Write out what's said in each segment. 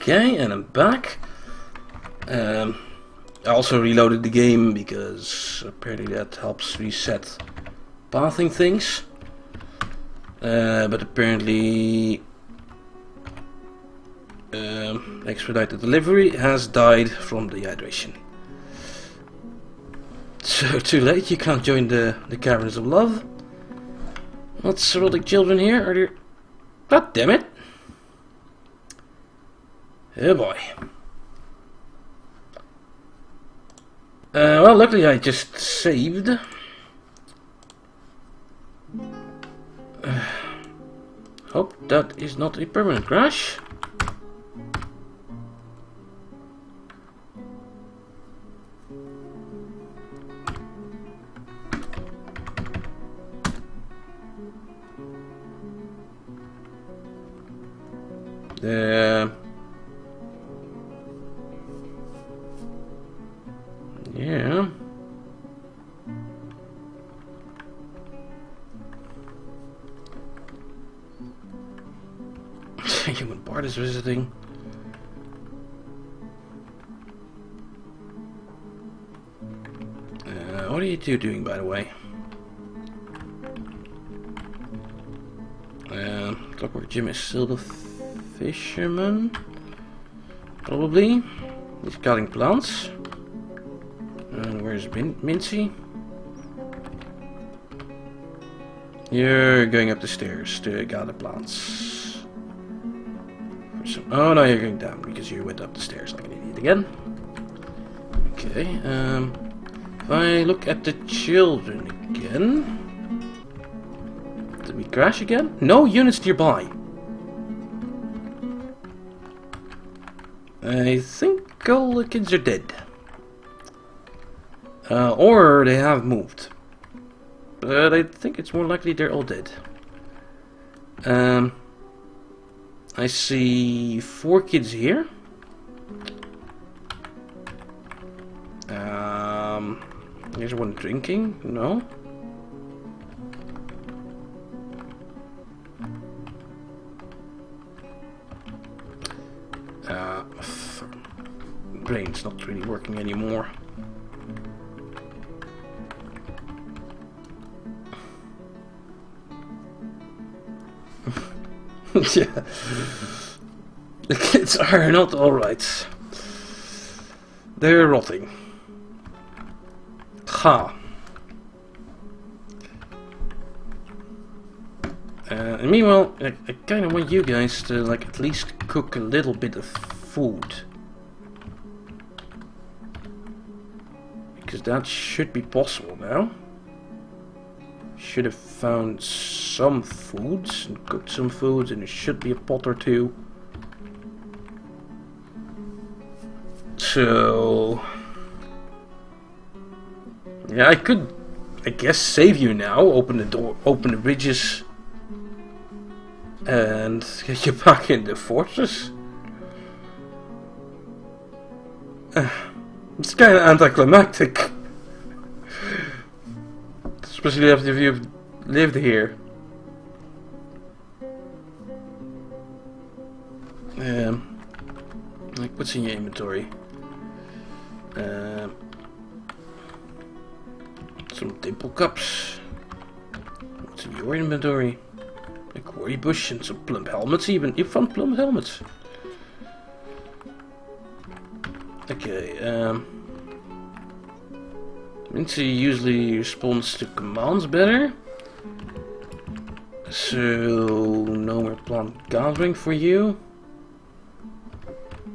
Okay, and I'm back. I also reloaded the game because apparently that helps reset pathing things. But apparently expedited delivery has died from dehydration. So too late, you can't join the caverns of love. What's erotic children here? Are there... God damn it! Oh boy. Well, luckily I just saved. Hope that is not a permanent crash. Yeah. Human part is visiting. What are you two doing, by the way? Clockwork Jim is still the fisherman. Probably. He's cutting plants. And where's Mincy? You're going up the stairs to gather plants. Oh no, you're going down because you went up the stairs like an idiot again. Okay, if I look at the children again... Did we crash again? No units nearby. I think all the kids are dead. Or they have moved. But I think it's more likely they're all dead. I see 4 kids here. There's one drinking. No. Brain's not really working anymore. Yeah. The kids are not alright. They're rotting. Ha. And meanwhile, I kind of want you guys to like at least cook a little bit of food. Because that should be possible now. Should have found some foods and cooked some foods, and there should be a pot or two. So yeah, I could, I guess, save you now. Open the door, open the bridges, and get you back in the fortress. It's kind of anticlimactic. Especially after you've lived here. Like, what's in your inventory? Some dimple cups. What's in your inventory? A quarry bush and some plum helmets even. You found plum helmets. Okay, Mincy usually responds to commands better. So, no more plant gathering for you.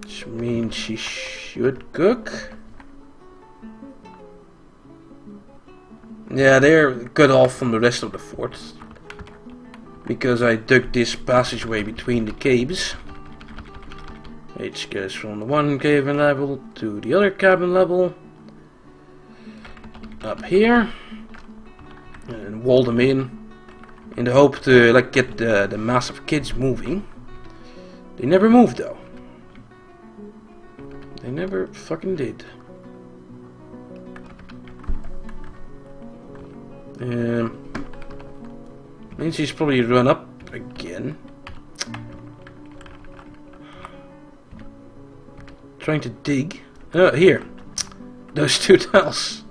Which means she should cook. Yeah, they're cut off from the rest of the fort. Because I dug this passageway between the caves. Which goes from the one cabin level to the other cabin level. Up here. And wall them in the hope to like get the massive kids moving. They never moved though. They never fucking did. Means he's probably run up again. trying to dig. Here. Those two tiles.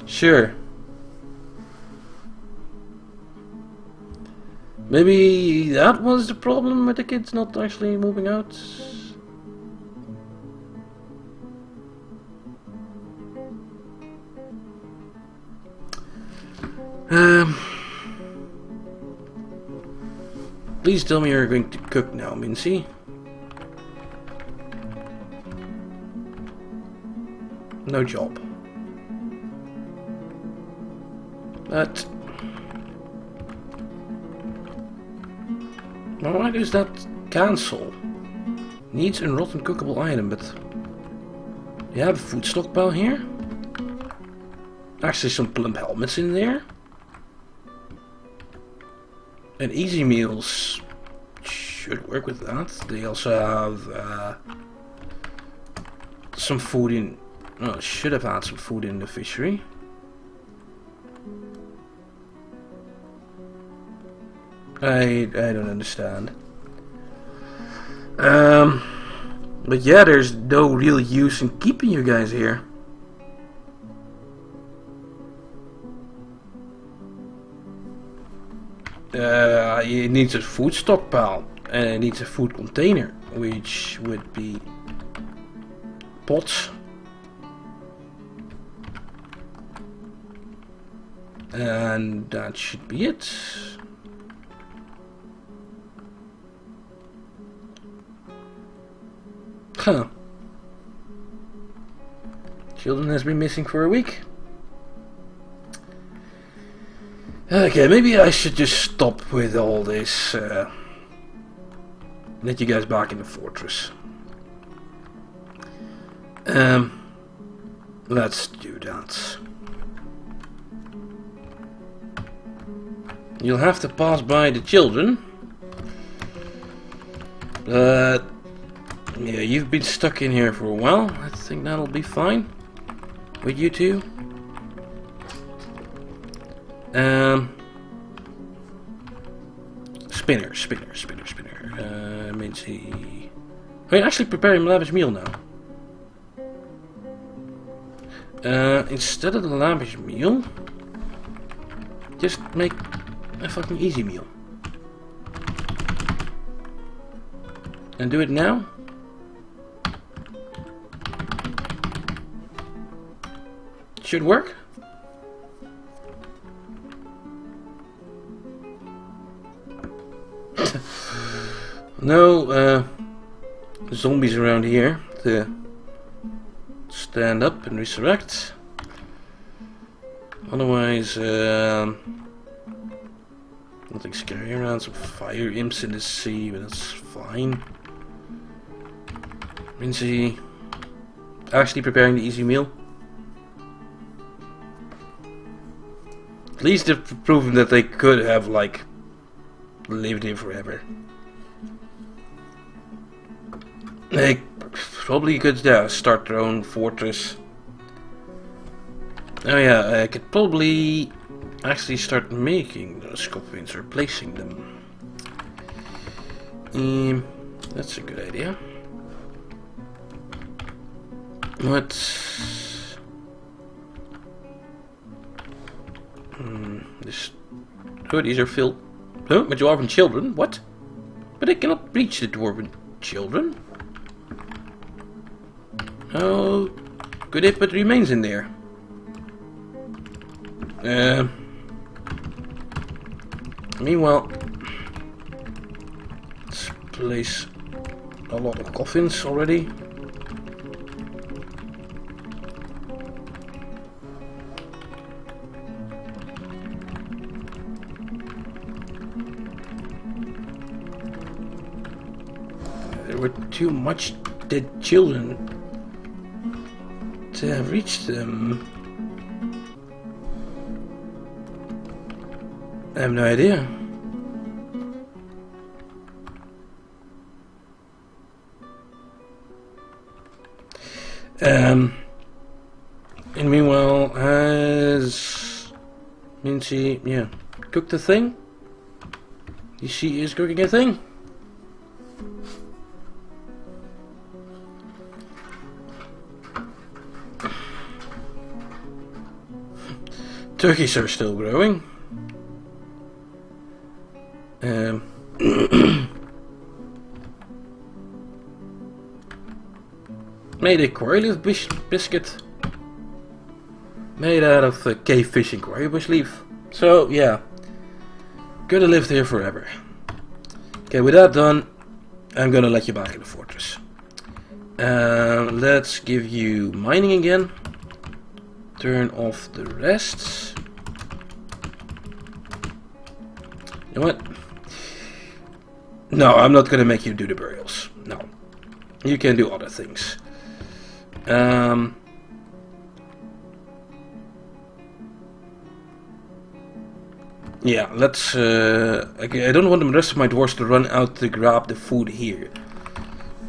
Sure. Maybe that was the problem with the kids not actually moving out. Please tell me you're going to cook now, Mincy. No job. But why does that cancel? Needs a rotten cookable item, but you have a food stockpile here. Actually, some plump helmets in there. And easy meals should work with that. They also have some food in. Oh, should have had some food in the fishery. I don't understand. But yeah, there's no real use in keeping you guys here. It needs a food stockpile and it needs a food container, which would be pots. And that should be it. Huh. Children has been missing for a week. Okay, maybe I should just stop with all this. Let you guys back in the fortress. Let's do that. You'll have to pass by the children. But yeah, you've been stuck in here for a while. I think that'll be fine with you two. Spinner. Mincy. Oh, you're actually preparing a lavish meal now. Instead of the lavish meal, just make a fucking easy meal. And do it now. Should work. No zombies around here to stand up and resurrect. Otherwise, nothing scary around. Some fire imps in the sea, but that's fine. Mincy actually preparing the easy meal. At least they've proven that they could have, like, lived here forever. They probably could start their own fortress. Oh yeah, I could probably actually start making those coffins or placing them. That's a good idea. What? This. Oh, these are filled. Oh, my dwarven children. What? But I cannot reach the dwarven children. Oh, could they put remains in there? Meanwhile, let's place a lot of coffins already. There were too much dead children to have reached them. I have no idea. And meanwhile, has Mincy, yeah, cooked the thing? She is cooking a thing. Turkeys are still growing. Made a quarry leaf biscuit. Made out of cave fishing quarry bush leaf. So yeah, gonna live here forever. Okay, with that done, I'm gonna let you back in the fortress. Let's give you mining again. Turn off the rest. You know what? No, I'm not gonna make you do the burials. No, you can do other things. Yeah, let's. Okay, I don't want the rest of my dwarves to run out to grab the food here.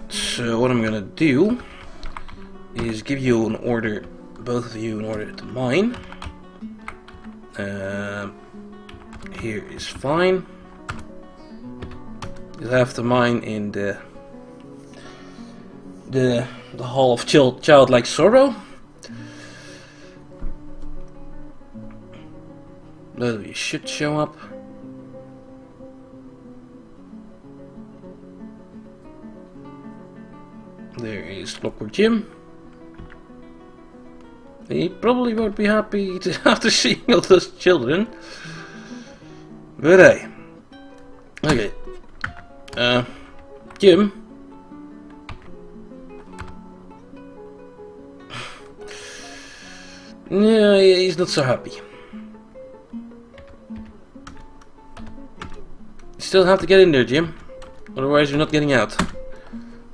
So what I'm gonna do is give you an order, both of you, in order to mine. Here is fine. You'll have to mine in the Hall of Childlike Sorrow. That should show up. There is Clockwork Jim. He probably won't be happy after seeing all those children. But hey. Okay. Jim. Yeah, he's not so happy. Still have to get in there, Jim. Otherwise you're not getting out.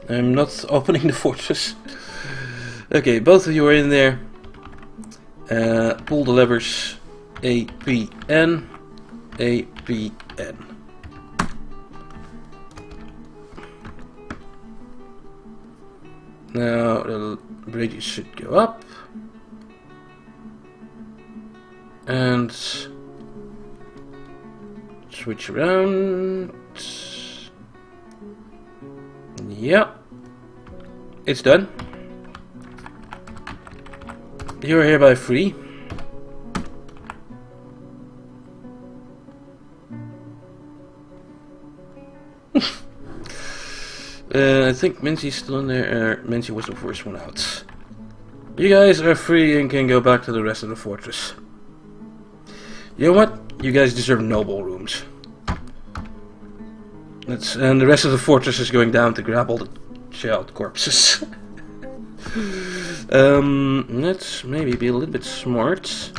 I'm not opening the fortress. Okay, both of you are in there. Pull the levers. A, P, N. A, P, N. Now the bridges should go up. And switch around. Yep. It's done. You are hereby free. I think Mincy's still in there. Mincy was the first one out. You guys are free and can go back to the rest of the fortress. You know what? You guys deserve noble rooms. And the rest of the fortress is going down to grab all the child corpses. Let's maybe be a little bit smart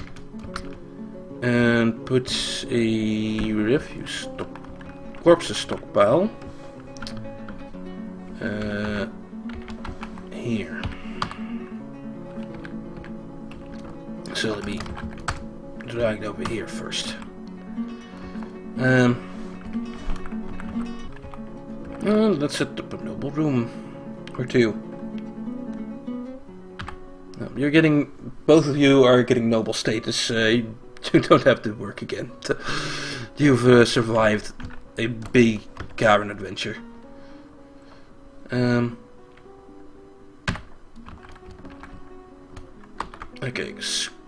and put a refuse corpses stockpile here. So it'll be dragged over here first. Let's set up a noble room or two. You're getting, both of you are getting noble status. You don't have to work again. You've survived a big cavern adventure. Okay,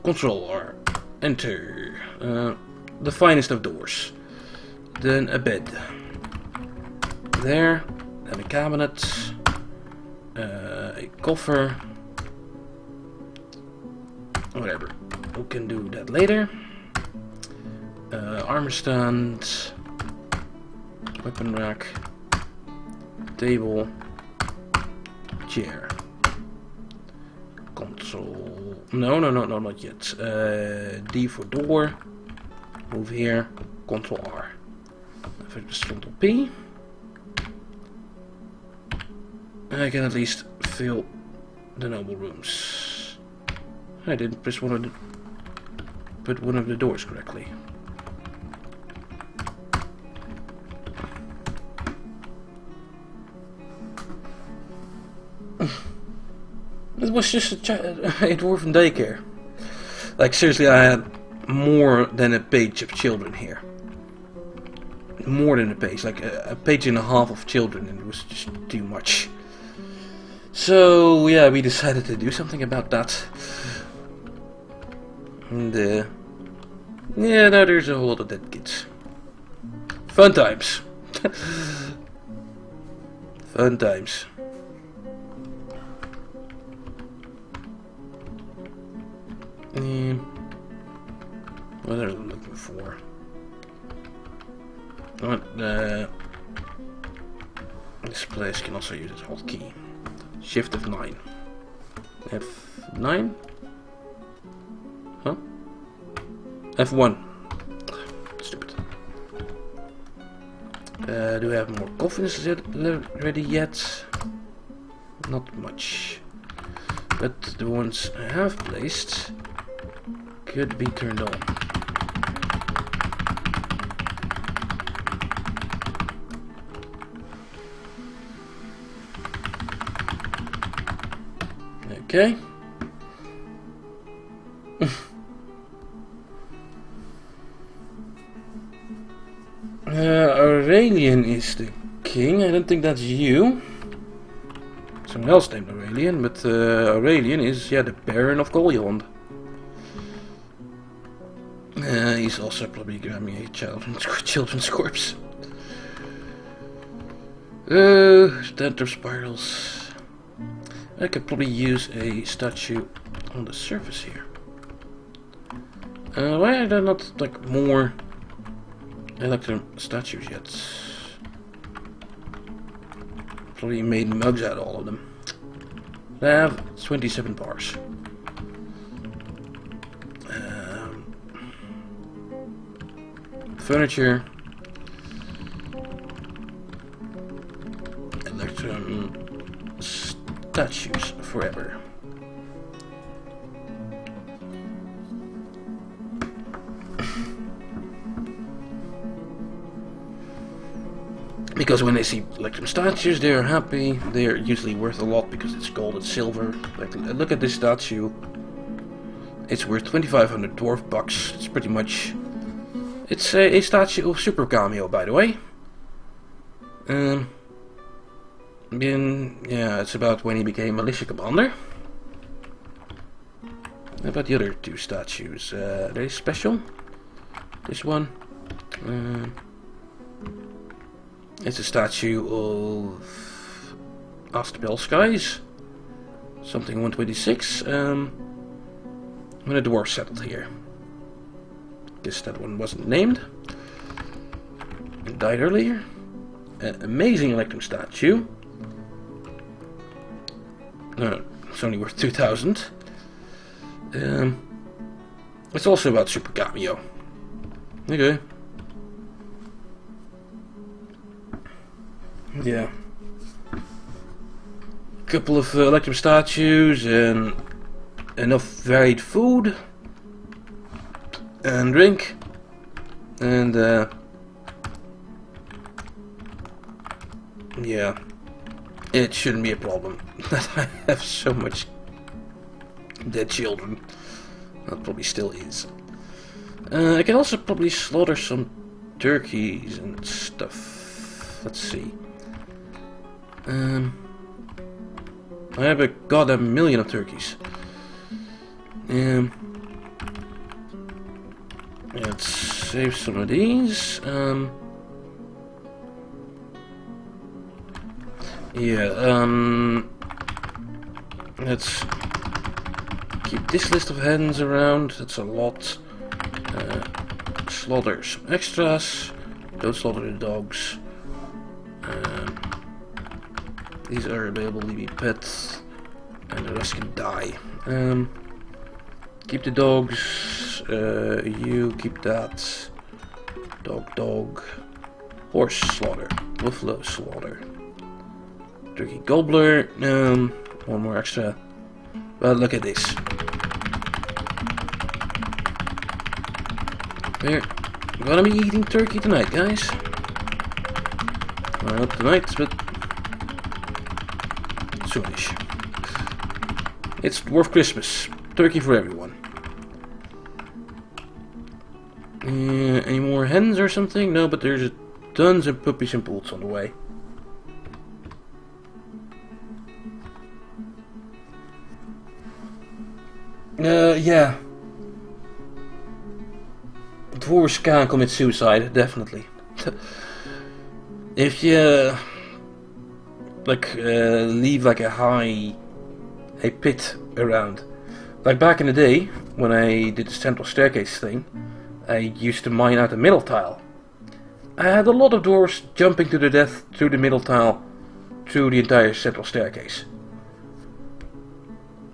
Control R, enter. The finest of doors. Then a bed. There, then a cabinet, a coffer, whatever. We can do that later. Armor stand, weapon rack, table, chair. Console. No, not yet. D for door. Move here. Control R. Control P. I can at least fill the noble rooms. I didn't press put one of the doors correctly. It was just a dwarven daycare. Like seriously, I had more than a page of children here. More than a page, like a page and a half of children, and it was just too much. So yeah, we decided to do something about that. And Yeah, now there's a whole lot of dead kids. Fun times. Fun times. What are we looking for? What? This place can also use its hotkey. Shift F9. F9? Huh? F1. Stupid. Do we have more coffins ready yet? Not much. But the ones I have placed could be turned on. Okay. Aurelian is the king. I don't think that's you. Someone else named Aurelian, but Aurelian is, yeah, the Baron of Coalyawned. He's also probably grabbing a children's corpse. Dendro spirals. I could probably use a statue on the surface here. Why are there not like more Electrum statues yet? Probably made mugs out of all of them. I have 27 bars. Furniture. Electrum statues forever. Because when they see Electrum statues, they are happy. They are usually worth a lot because it's gold and silver. Like, look at this statue. It's worth 2,500 dwarf bucks. It's pretty much. It's a statue of Super Cameo, by the way. Yeah, it's about when he became militia commander. How about the other two statues? Are they special? This one. It's a statue of Astapel Skies. Something 126. When a dwarf settled here. Guess that one wasn't named. It died earlier. Amazing Electrum statue. It's only worth 2,000. It's also about Super Cameo. Okay. Yeah. A couple of Electrum statues and enough varied food and drink and yeah, it shouldn't be a problem that I have so much dead children. That probably still is. I can also probably slaughter some turkeys and stuff. Let's see. I have a goddamn million of turkeys. Let's save some of these. Let's keep this list of hens around. That's a lot. Slaughter some extras. Don't slaughter the dogs. These are available to be pets, and the rest can die. Keep the dogs. You keep that. Dog. Horse slaughter. Buffalo slaughter. Turkey gobbler. One more extra. Well, look at this. We're gonna be eating turkey tonight, guys. Well, not tonight, but soonish. It's Dwarf Christmas. Turkey for everyone. Any more hens or something? No, but there's tons of puppies and poults on the way. Yeah. dwarves can commit suicide, definitely. If you leave like a pit around, like back in the day when I did the central staircase thing, I used to mine out the middle tile. I had a lot of dwarves jumping to their death through the middle tile, through the entire central staircase.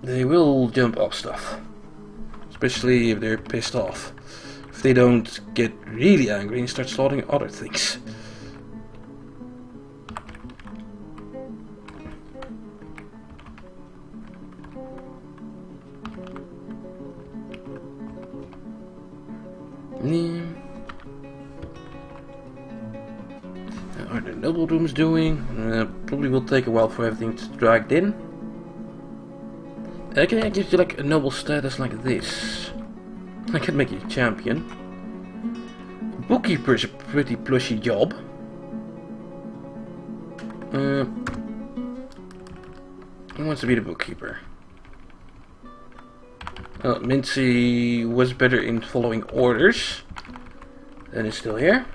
They will jump off stuff, especially if they're pissed off. If they don't get really angry and start slaughtering other things. How are the noble rooms doing? Probably will take a while for everything to dragged in. Can I give you like a noble status like this? I can make you a champion. Bookkeeper is a pretty plushy job. Who wants to be the bookkeeper? Well, Mincy was better in following orders. And is still here.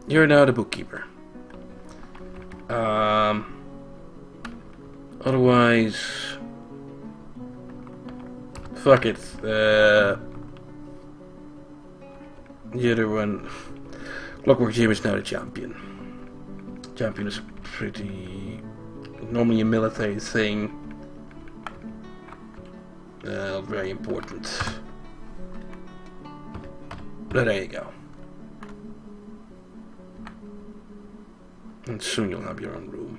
You're now the bookkeeper. Otherwise, fuck it. The other one, Clockwork Jim is now the champion. Champion is pretty normally a military thing. Very important. But there you go. And soon you'll have your own room.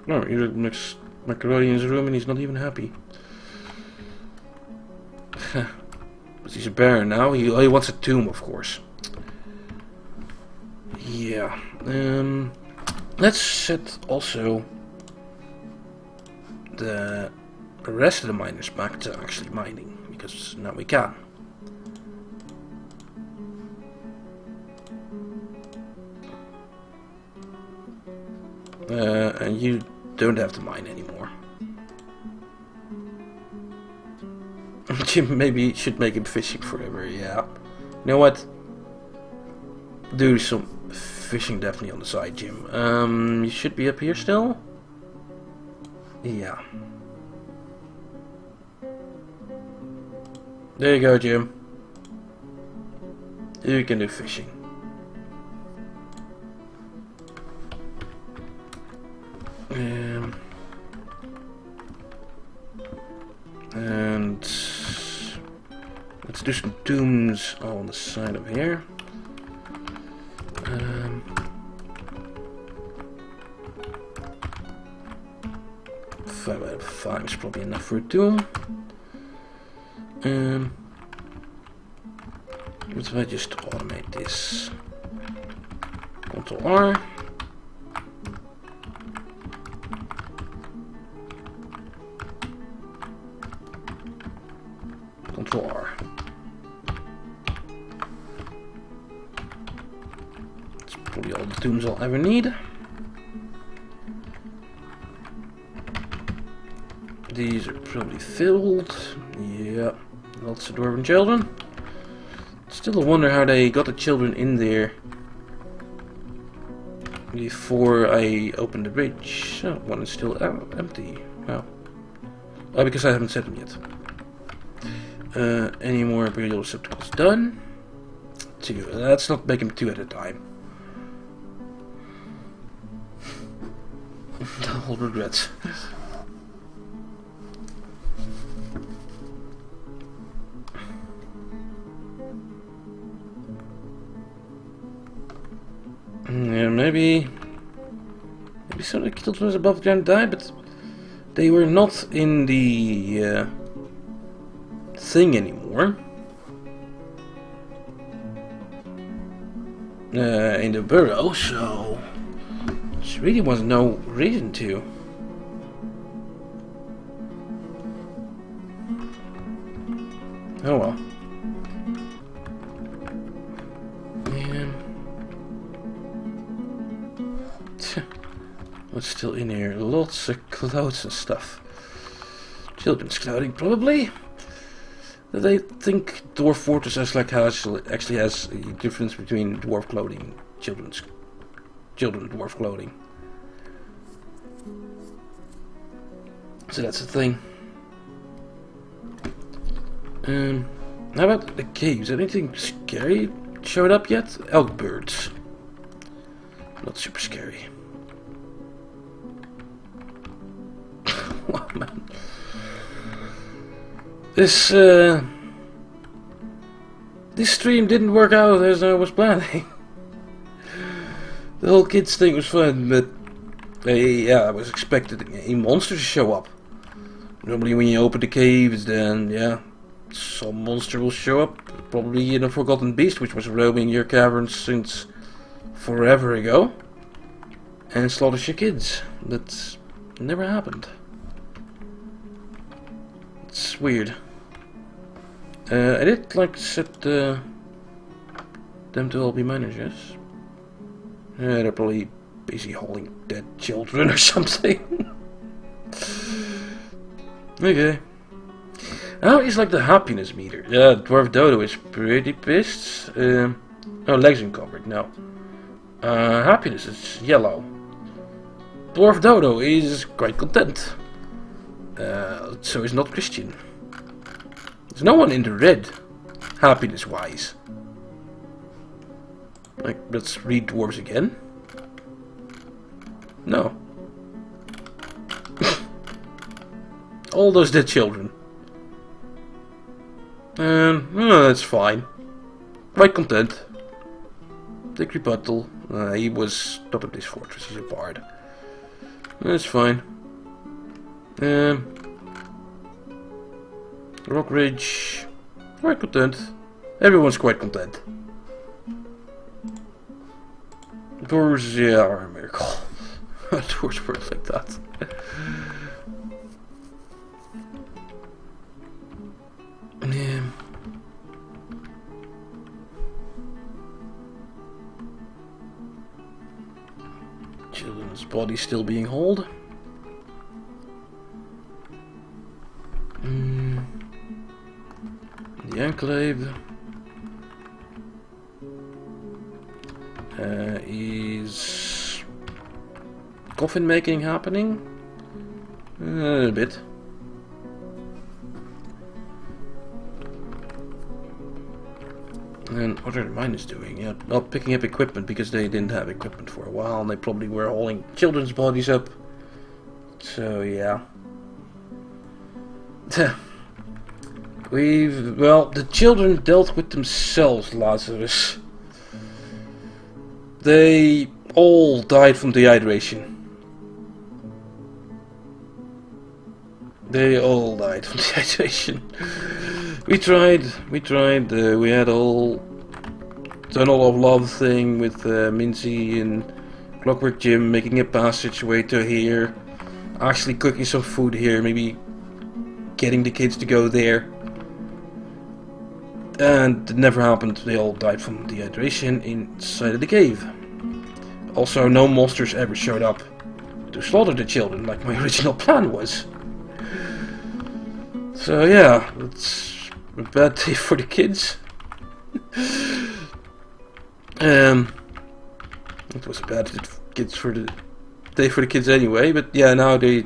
You're next Macaronian's room and he's not even happy. But he's a baron now. He wants a tomb, of course. Yeah. Let's set also the rest of the miners back to actually mining, because now we can. And you don't have to mine anymore. Jim maybe should make him fishing forever, yeah. You know what? Do some fishing definitely on the side, Jim. You should be up here still? Yeah. There you go, Jim. You can do fishing. And let's do some tombs on the side of here. 5 out of 5 is probably enough for a tomb. What if I just automate this? Ctrl R. Ctrl R. That's probably all the tombs I'll ever need. These are probably filled. Yeah, lots of dwarven children. Still a wonder how they got the children in there before I opened the bridge. Oh, one is still empty. Wow. Oh, because I haven't set them yet. Any more imperial receptacles done? 2. Let's not make them 2 at a time. All regrets. Yeah, maybe some of the children above ground died, but they were not in the thing anymore. In the burrow, so there really was no reason to. Oh well. What's still in here? Lots of clothes and stuff. Children's clothing, probably. They think Dwarfort actually has a difference between dwarf clothing, children dwarf clothing. So that's the thing. How about the caves? Anything scary showed up yet? Elk birds. Not super scary. Wow, man. This stream didn't work out as I was planning. The whole kids thing was fun, but I was expecting a monster to show up. Normally when you open the caves, then yeah, some monster will show up. Probably a forgotten beast which was roaming your caverns since forever ago. And slaughters your kids. That never happened. It's weird. I did like set them to all be minors, yes? They're probably busy hauling dead children or something. Okay. How is like the happiness meter? Yeah, Dwarf Dodo is pretty pissed. Oh, legs uncovered, no. Happiness is yellow. Dwarf Dodo is quite content. So is not Christian. There's no one in the red, happiness-wise. Like, let's read dwarves again. No. All those dead children. That's fine. Quite content. Dick Rebuttal. He was top of this fortress, he's a bard. That's fine. Rock Ridge. Quite content. Everyone's quite content. Dwarves, yeah, are a miracle. Dwarves work like that. Yeah. Children's body still being hauled. The Enclave is coffin making happening? A bit. And what are the miners doing? Yeah, not picking up equipment because they didn't have equipment for a while and they probably were hauling children's bodies up. So yeah. The children dealt with themselves, Lazarus. They all died from dehydration. They all died from dehydration. We tried, we had a whole tunnel of love thing with Mincy and Clockwork Jim making a passageway to here, actually cooking some food here, maybe getting the kids to go there. And it never happened, they all died from dehydration inside of the cave. Also, no monsters ever showed up to slaughter the children like my original plan was. So yeah, it's a bad day for the kids. It was a bad day for the kids anyway, but yeah, now they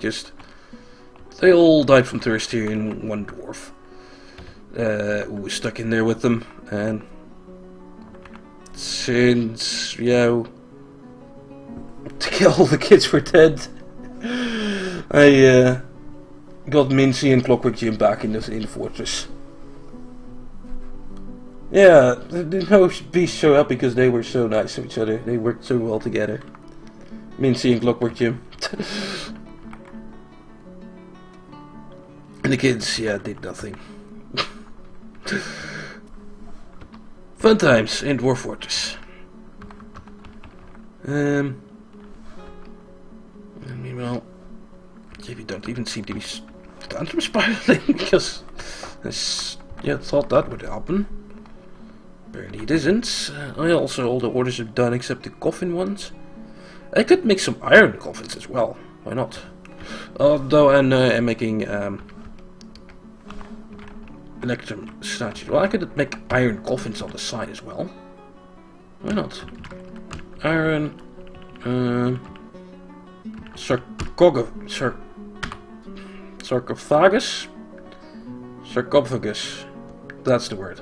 all died from thirst here in one dwarf. Who was stuck in there with them, and since, to kill all the kids were dead, I got Mincy and Clockwork Jim back in the fortress. Yeah, no beasts show up because they were so nice to each other. They worked so well together. Mincy and Clockwork Jim. And the kids, did nothing. Fun times in Dwarf Fortress. Meanwhile, you don't even seem to be tantrum spiraling because I thought that would happen. Apparently it isn't. All the orders are done except the coffin ones. I could make some iron coffins as well. Why not? Although I'm making electrum statues. Well, I could make iron coffins on the side as well. Why not? Iron sarcophagus. Sarcophagus. That's the word.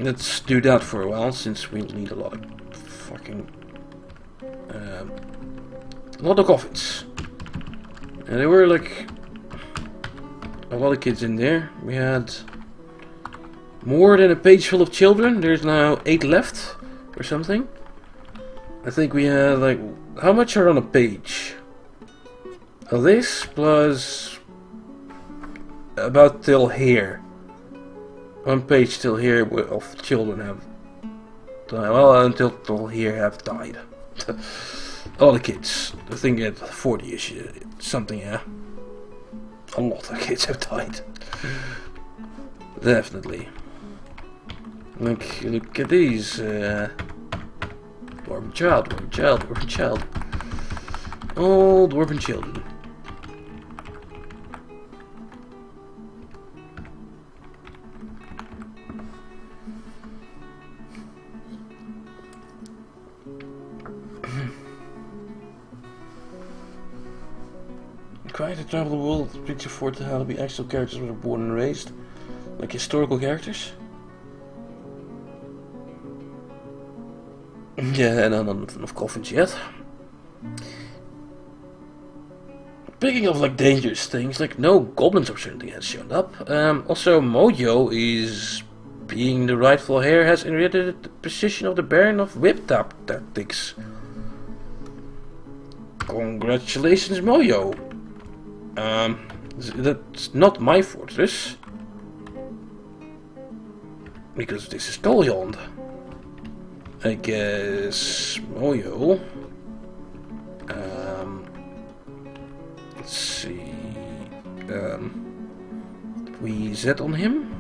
Let's do that for a while, since we need a lot of fucking a lot of coffins. And there were like a lot of kids in there. We had more than a page full of children. There's now 8 left or something. I think we had like, how much are on a page? This plus about till here. 1 page till here of children have died. Well, until till here have died. All the kids. I think at 40-ish something, yeah. A lot of kids have died. Definitely. Look at these. Dwarven child, dwarven child, dwarven child. All dwarven children. Try to travel the world to picture for to how to be actual characters that are born and raised, like historical characters. Yeah, and none of coffins yet. Picking of like dangerous things, like no goblins or something has shown up. Also, Mojo is being the rightful heir has inherited the position of the Baron of Whip Tactics. Congratulations, Mojo. That's not my fortress, because this is Coalyawned. I guess Mojo. Let's see. We Z on him?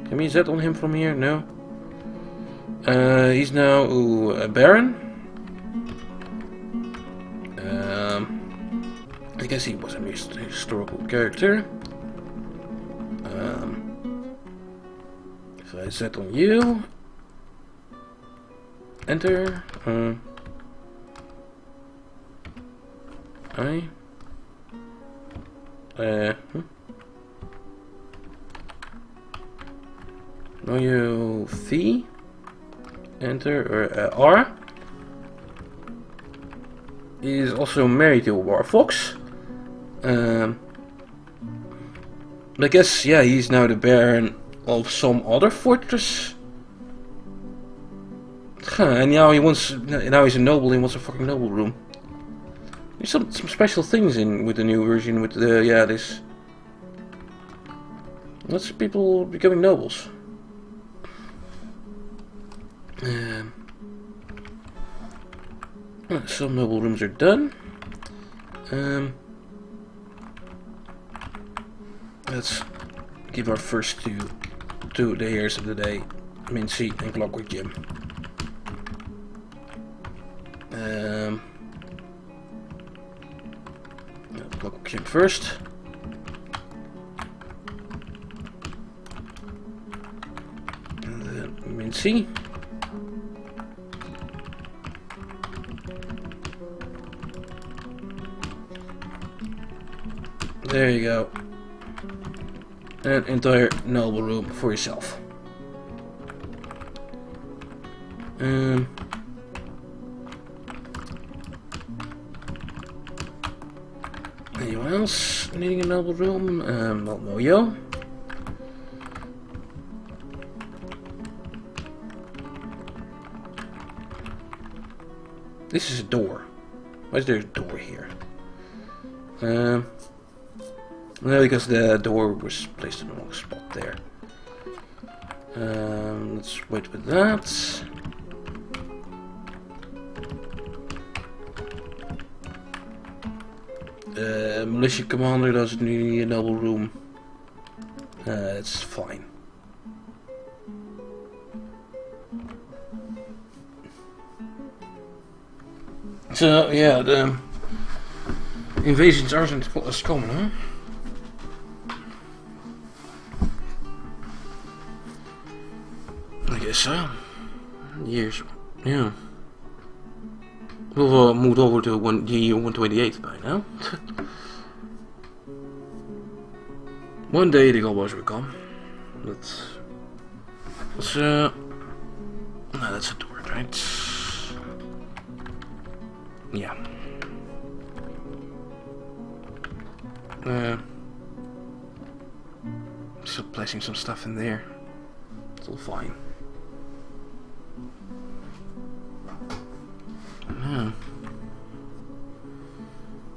Can we Z on him from here? No. He's now a Baron. I guess he was a historical character. If I set on you, enter. No, you V, enter or R. He is also married to Dwarfort. I guess, yeah, he's now the Baron of some other fortress. And now now he's a noble. He wants a fucking noble room. There's some special things in with the new version. With the this. Lots of people becoming nobles. Some noble rooms are done. Let's give our first two to the heirs of the day, Mincy and Clockwork Jim. Clockwork Jim first. And then Mincy. There you go. An entire noble room for yourself. Anyone else needing a noble room? Not Mojo. This is a door. Why is there a door here? No, because the door was placed in the wrong spot there. Let's wait with that. Militia commander doesn't need a noble room. That's fine. So, yeah, the invasions aren't as common, huh? I guess so. Years, yeah. We'll move over to the year 128 by now. One day the Goblins will come. But no, that's a word, right? Yeah. Still placing some stuff in there. It's all fine. Yeah.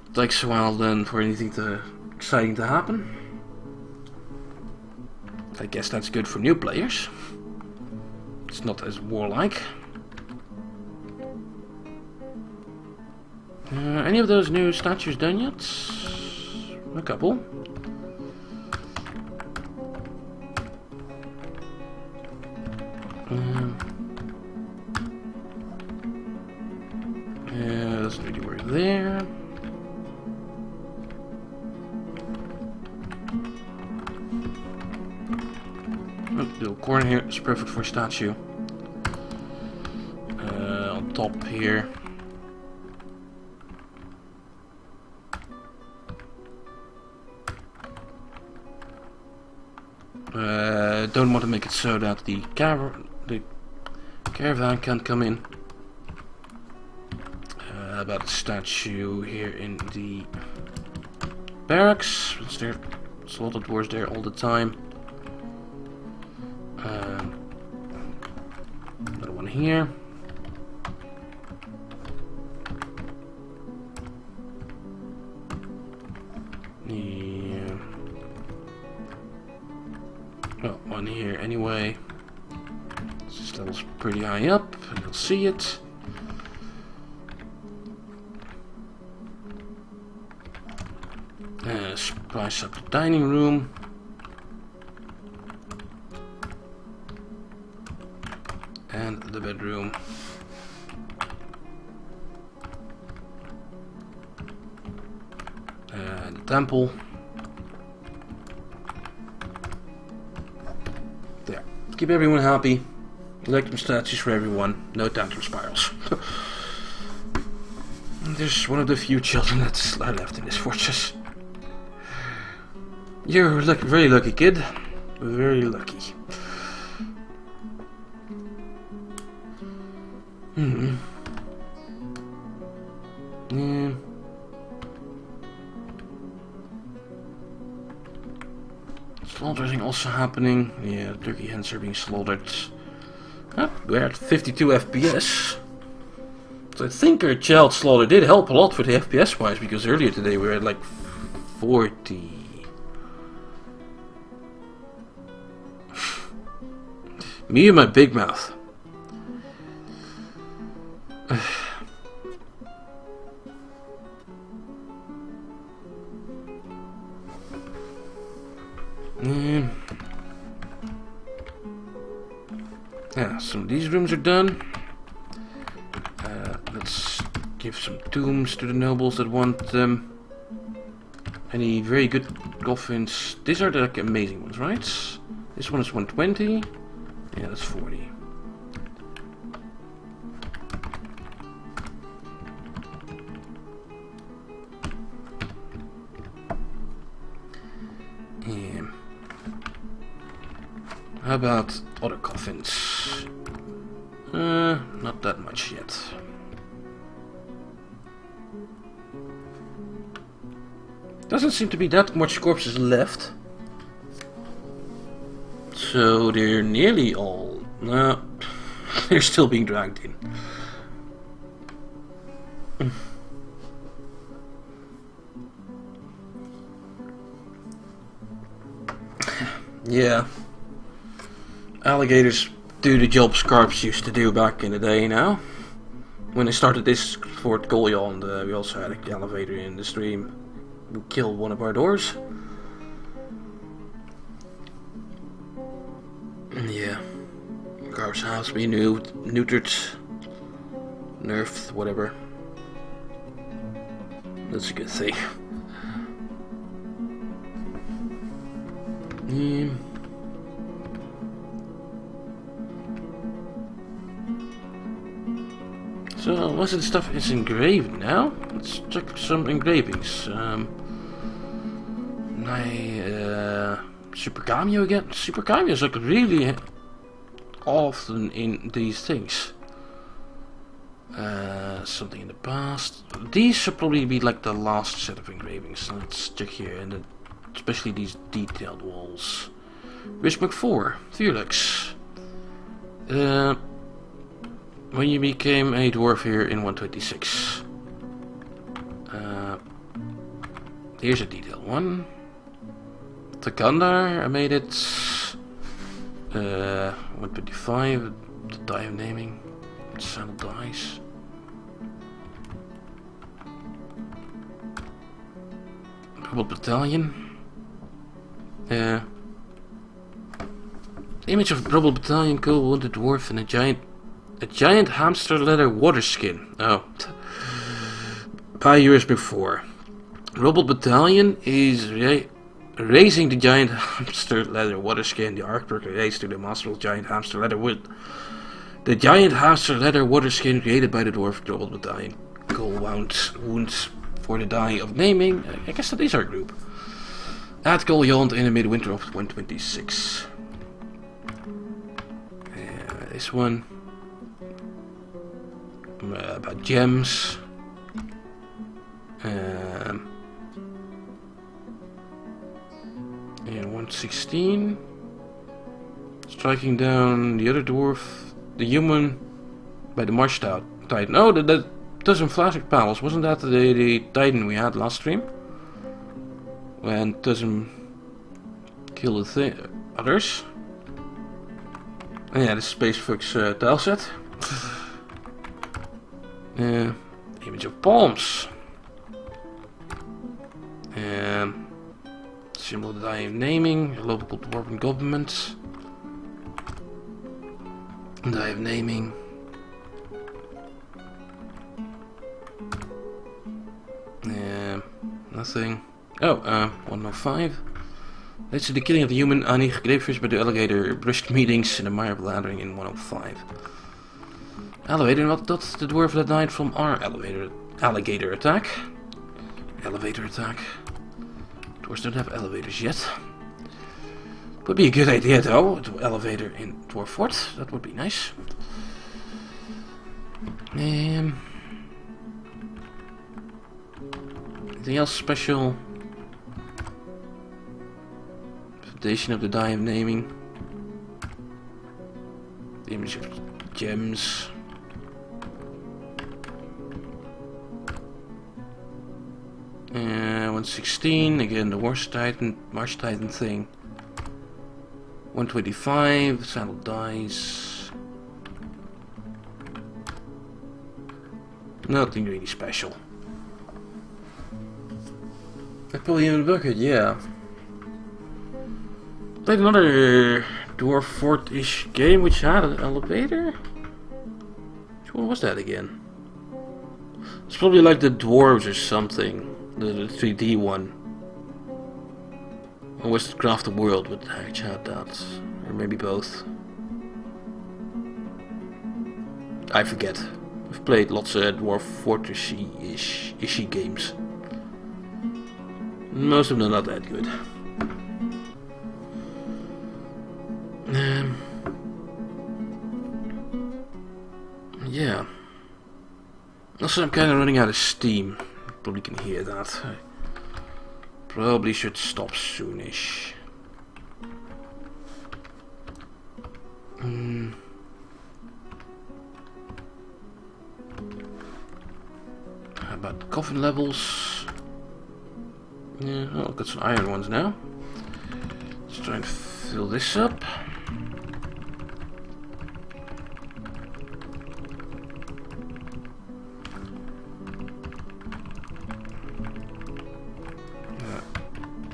It takes a while then for anything exciting to happen. I guess that's good for new players. It's not as warlike. Any of those new statues done yet? A couple. Doesn't really work there. Oh, the little corner here is perfect for a statue. On top here. Don't want to make it so that the caravan can't come in. About the statue here in the barracks. There are slaughtered dwarves there all the time. Another one here. Yeah. Oh, one here anyway. This level's pretty high up, and you'll see it. Spice up the dining room. And the bedroom. And the temple. There. Keep everyone happy. Electrum statues for everyone. No tantrum spirals. There's one of the few children that's left in this fortress. You're very lucky, kid. Very lucky. Yeah. Slaughtering also happening. Yeah, the turkey hens are being slaughtered. We're at 52 FPS. So I think our child slaughter did help a lot for the FPS wise, because earlier today we were at like 40. Me and my big mouth. Yeah, some of these rooms are done. Let's give some tombs to the nobles that want them. Any very good coffins? These are the like, amazing ones, right? This one is 120. Yeah, that's 40. Yeah. How about other coffins? Not that much yet. Doesn't seem to be that much corpses left. So they're nearly all... No, they're still being dragged in. Yeah. Alligators do the job scarps used to do back in the day now. When I started this Fort Coalyawned, we also had an elevator in the stream who killed one of our doors. Yeah. Garb's house being neutered, nerfed, whatever. That's a good thing. So, most of the stuff is engraved now. Let's check some engravings. Super Cameo again. Super Cameo is like really often in these things. Something in the past. These should probably be like the last set of engravings. Let's check here, and especially these detailed walls. Wismuk 4, Felix. When you became a dwarf here in 126. Here's a detailed one. Takandar, I made it. 125, the die of naming. Saddle dies. Rebel Battalion. Image of Rebel Battalion, Coalyawned dwarf and a giant hamster leather water skin. Oh. By years before. Rebel Battalion is raising the giant hamster leather water skin. The artwork relates to the master of giant hamster leather wood. The giant hamster leather water skin created by the dwarf Rebel Battalion. Coalyawned wounds for the die of naming. I guess that is our group. At Coalyawned in the midwinter of 126. This one. About gems. And 116. Striking down the other dwarf. The human by the Marsh Titan. Oh, that dozen flashback panels. Wasn't that the Titan we had last stream? When doesn't kill the others. And yeah, the Space Fox tile set. Image of palms. Symbol of the die of naming. Local dwarven government. Die of naming. Nothing. Oh, 105. Leads to the killing of the human Annie Grapefruits by the alligator brushed meetings in the mire blathering in 105. Elevator, what that's the dwarf that died from our alligator attack. Elevator attack. Dwarves don't have elevators yet. Would be a good idea though, to elevator in Dwarfort. That would be nice. Anything else special? Foundation of the die of naming. The image of gems. Uh, 116, again the Marsh Titan thing. 125, saddle dies. Nothing really special. Napoleon Bucket, yeah. Played another Dwarfort-ish game which had an elevator? Which one was that again? It's probably like the dwarves or something. The 3D one. Or was it Craft the World with which had that? Or maybe both. I forget. I've played lots of Dwarfort-ish games. Most of them are not that good. Yeah. Also, I'm kind of running out of steam. You probably can hear that. I probably should stop soonish. How about the coffin levels? Yeah, oh, I've got some iron ones now. Let's try and fill this up.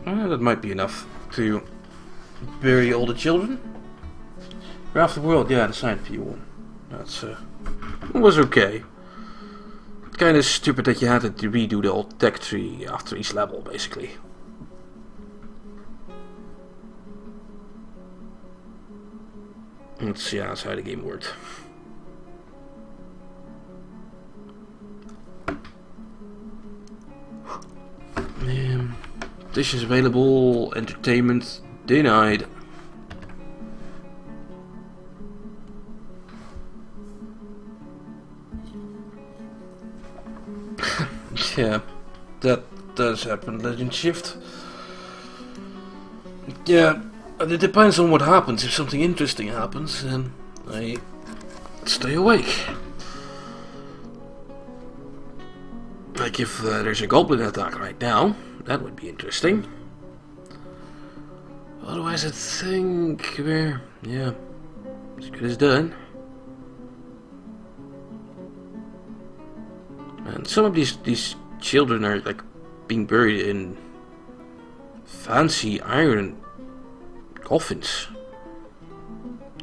That might be enough to bury all the children. Craft the World, yeah, the science view one. That's was okay. kind of stupid that you had to redo the old tech tree after each level, basically. That's how the game worked. Dishes available, entertainment denied. Yeah, that does happen, Legend Shift. Yeah, it depends on what happens. If something interesting happens, then I stay awake. Like if there's a goblin attack right now, that would be interesting. Otherwise I think we're, as good as done. And some of these children are like being buried in fancy iron coffins.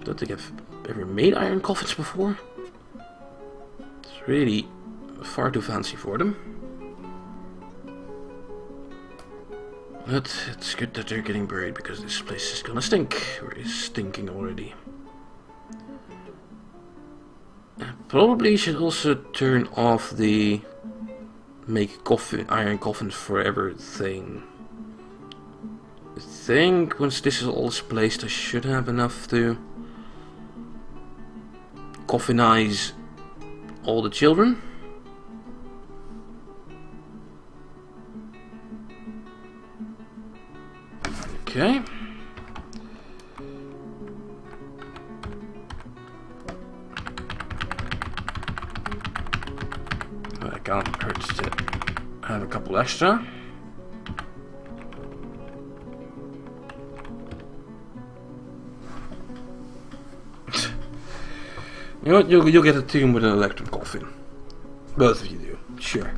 Don't think I've ever made iron coffins before. It's really far too fancy for them. But it's good that they're getting buried because this place is gonna stink. Or is stinking already. I probably should also turn off the make iron coffins forever thing. I think once this is all displaced I should have enough to coffinize all the children. Okay. I can't hurt to have a couple extra. You know what? You'll get a team with an electric coffin. Both of you do, sure.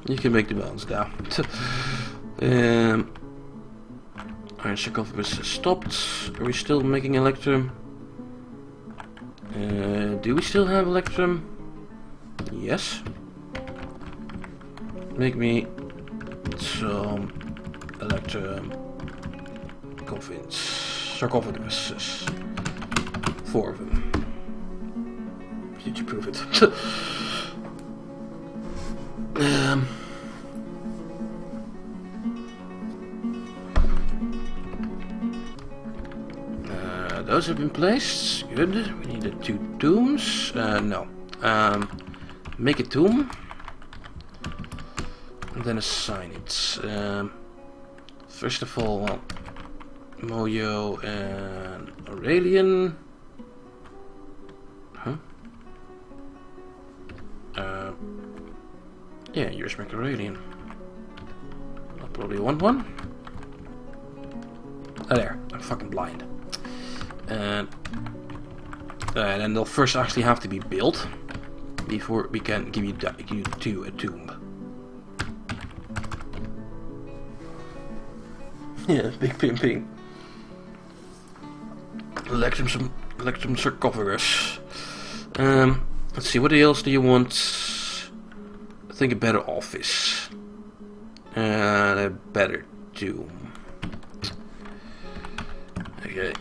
You can make the balance now. Iron sarcophagus has stopped. Are we still making electrum? Do we still have electrum? Yes. Make me some electrum coffins. Sarcophaguses. 4 of them. Did you prove it? Those have been placed. Good. We need the 2 tombs. No. Make a tomb. And then assign it. First of all, Mojo and Aurelian. Huh? Yeah, yours make Aurelian. I'll probably want one. Oh, there. I'm fucking blind. And then they'll first actually have to be built before we can give you to a tomb. Yeah, big pimping. Electrum sarcophagus. Let's see, what else do you want? I think a better office. And a better tomb. Okay.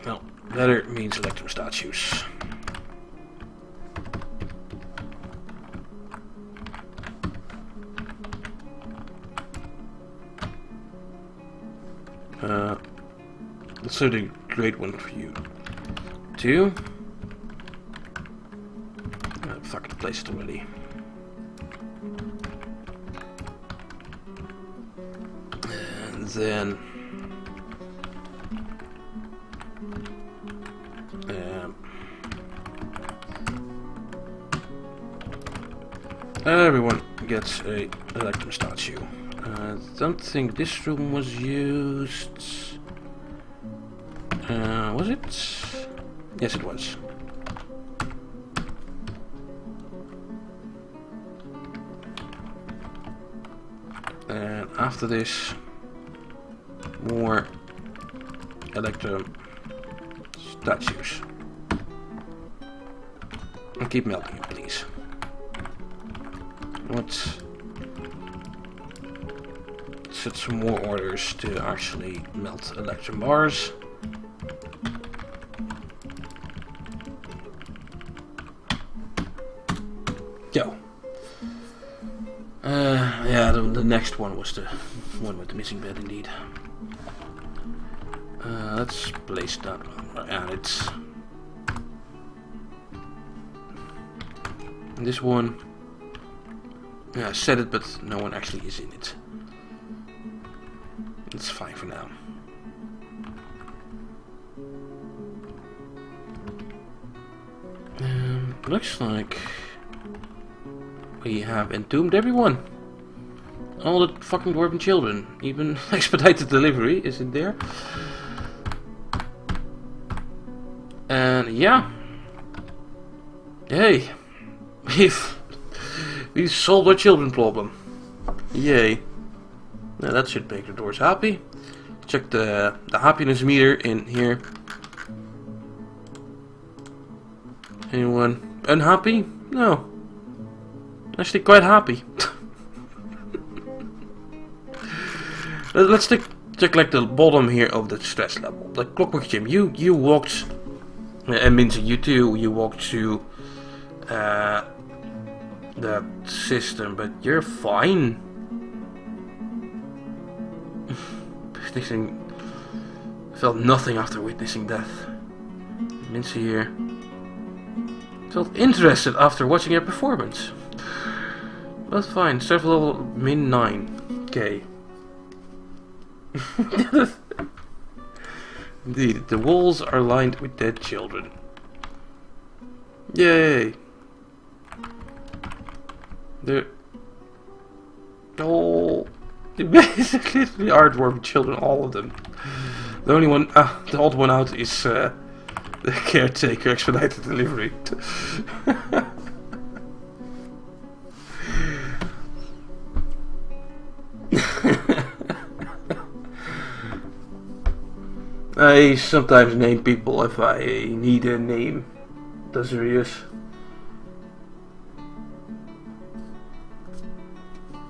No, better means electrum statues. Let's do the great one for you. 2. Fuck, the place already. And then everyone gets a electrum statue. I don't think this room was used. Was it? Yes, it was. And after this, more electrum That's yours. And keep melting it, please. Let's set some more orders to actually melt electrum bars. Go. Yeah, the next one was the one with the missing bed, indeed. Let's place that one, and it's this one. Yeah, I said it, but no one actually is in it. It's fine for now. Looks like we have entombed everyone. All the fucking dwarven children. Even expedited delivery is in there. And yeah. Hey. We've solved our children problem. Yay. Now that should make the doors happy. Check the happiness meter in here. Anyone unhappy? No. Actually quite happy. Let's check like the bottom here of the stress level. Like Clockwork Jim, you walked, and Minzy, you too, you walked to the system, but you're fine. Felt nothing after witnessing death. Minzy here felt interested after watching your performance. That's fine. Surf level min 9. Okay. Indeed, the walls are lined with dead children. Yay! They're all basically are dwarven children, all of them. The only one, the odd one out is the caretaker expedited delivery. I sometimes name people if I need a name. That's serious.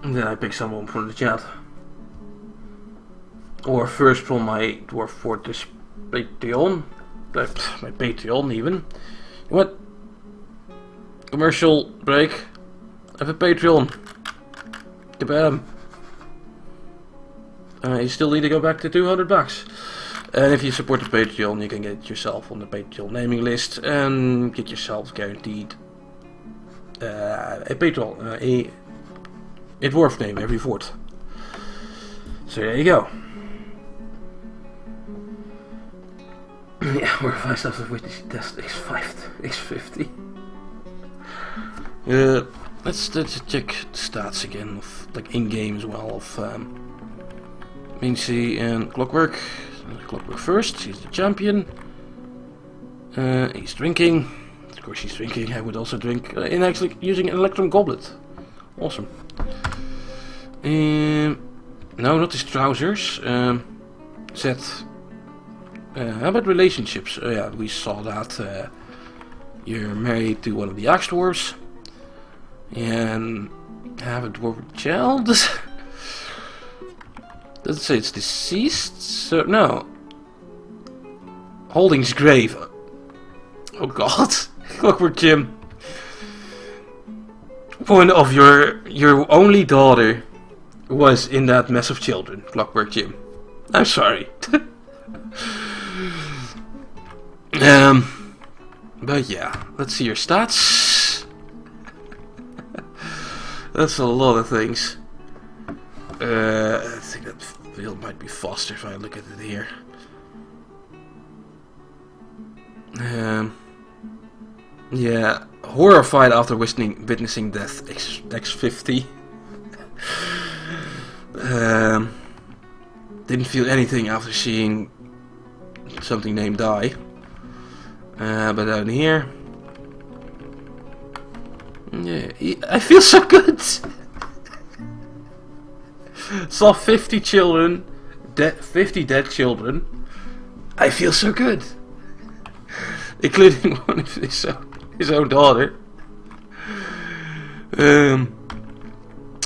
And then I pick someone from the chat. Or first from my Dwarfort Patreon. My Patreon even. What? Commercial break. I have a Patreon. Kabam. You still need to go back to $200. And if you support the Patreon, you can get yourself on the Patreon naming list and get yourself guaranteed a Patreon, a dwarf name every 4th. So there you go. Yeah, we're 5 steps of witness test X50. Let's check the stats again, of, like in game as well, of Mincy and Clockwork. Clockwork first, he's the champion. He's drinking. Of course he's drinking, I would also drink. And actually using an electrum goblet. Awesome. No, not his trousers. Zed. How about relationships? Yeah, we saw that. You're married to one of the axe dwarves. And have a dwarven child. Doesn't say it's deceased, so no. Holding's grave. Oh god. Clockwork Jim. One of your only daughter was in that mess of children, Clockwork Jim. I'm sorry. But yeah, let's see your stats. That's a lot of things. I think that field might be faster if I look at it here. Yeah, horrified after witnessing death. X50. Didn't feel anything after seeing something named die. But down here, yeah, I feel so good. Saw 50 children, 50 dead children. I feel so good. including one of his own daughter.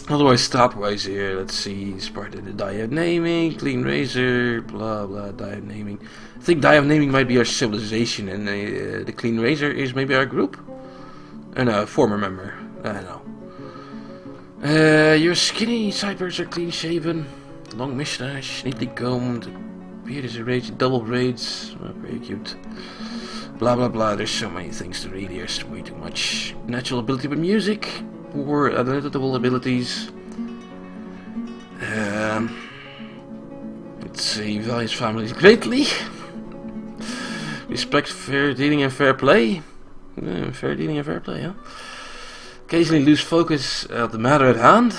Otherwise, stat-wise here, let's see, he's part of the die of naming, clean razor, blah blah, die of naming. I think die of naming might be our civilization, and the clean razor is maybe our group? No, former member, I don't know. Your skinny sideburns are clean shaven, long moustache, neatly combed, beard is arranged, double braids, oh, very cute. Blah blah blah, there's so many things to read here, it's way too much. Natural ability with music, or analytical abilities. Let's see, values families greatly. Respect fair dealing and fair play. Fair dealing and fair play, huh? Occasionally lose focus of the matter at hand.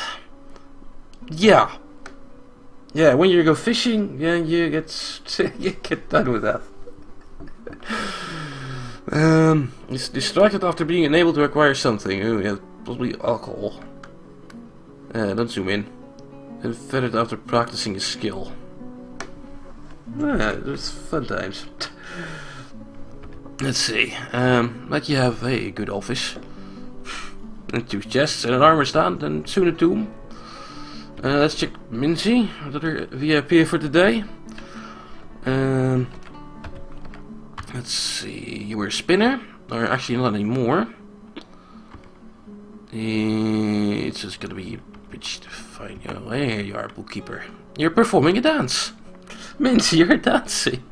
Yeah. Yeah, when you go fishing, yeah, you get done with that. Is distracted after being unable to acquire something. Oh, yeah, probably alcohol. Don't zoom in. And fettered after practicing a skill. There's fun times. Let's see. Like you have a good office. And 2 chests and an armor stand and soon a tomb. Let's check Mincy, another VIP for today. Let's see, you were a spinner, or actually not anymore. It's just gonna be a bitch to find you. Oh, here you are, bookkeeper. You're performing a dance. Mincy, you're dancing.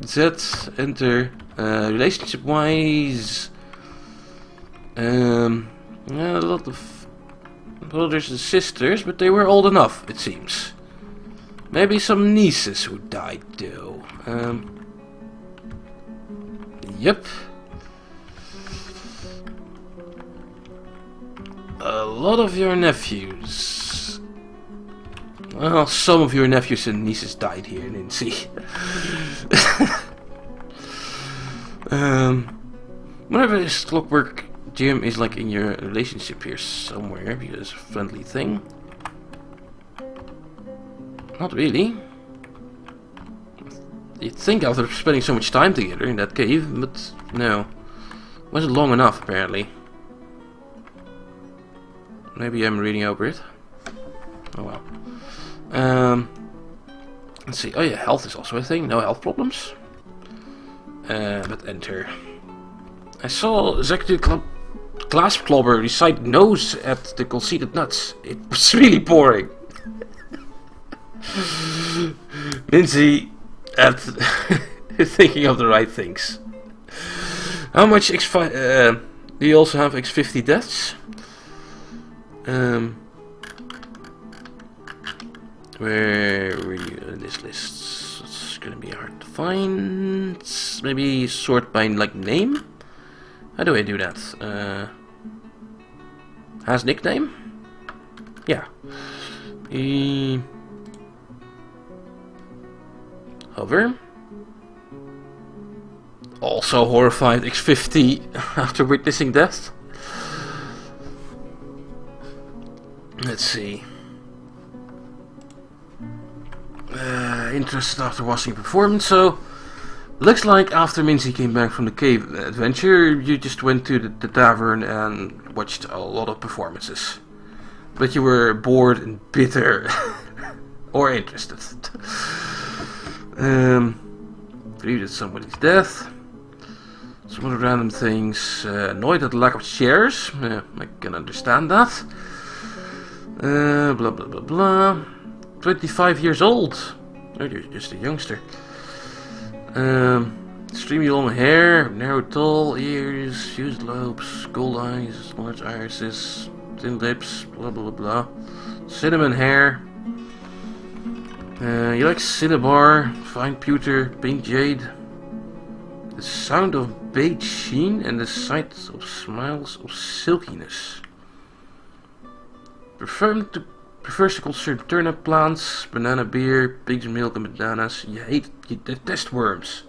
Z, enter. Relationship wise, a lot of brothers and sisters, but they were old enough, it seems. Maybe some nieces who died though. Yep. A lot of your nephews. Well, some of your nephews and nieces died here in Incy. Whenever this clockwork gym is like in your relationship here somewhere, because it's a friendly thing. Not really. You'd think after spending so much time together in that cave, but no. Wasn't long enough apparently. Maybe I'm reading over it. Oh well. Let's see. Oh yeah, health is also a thing. No health problems. But enter. I saw Executive Glassclobber recite nose at the conceited nuts. It was really boring. Lindsay at thinking of the right things. How much X5 do you also have X50 deaths? Where were you in this list? It's gonna be hard to find. Maybe sort by like name? How do I do that? Has nickname? Yeah. Hover. Also horrified X50 after witnessing death. Let's see. Interested after watching performance, so looks like after Mincy came back from the cave adventure, you just went to the tavern and watched a lot of performances. But you were bored and bitter. Or interested. Grieved at somebody's death. Some other random things. Annoyed at the lack of shares. I can understand that. Blah blah blah blah. 25 years old. Oh, you're just a youngster. Extremely long hair, narrow tall ears, fused lobes, gold eyes, large irises, thin lips, blah blah blah blah. Cinnamon hair. You like cinnabar, fine pewter, pink jade. The sound of beige sheen and the sight of smiles of silkiness. Prefers to consume turnip plants, banana beer, pig's milk and bananas. You detest worms.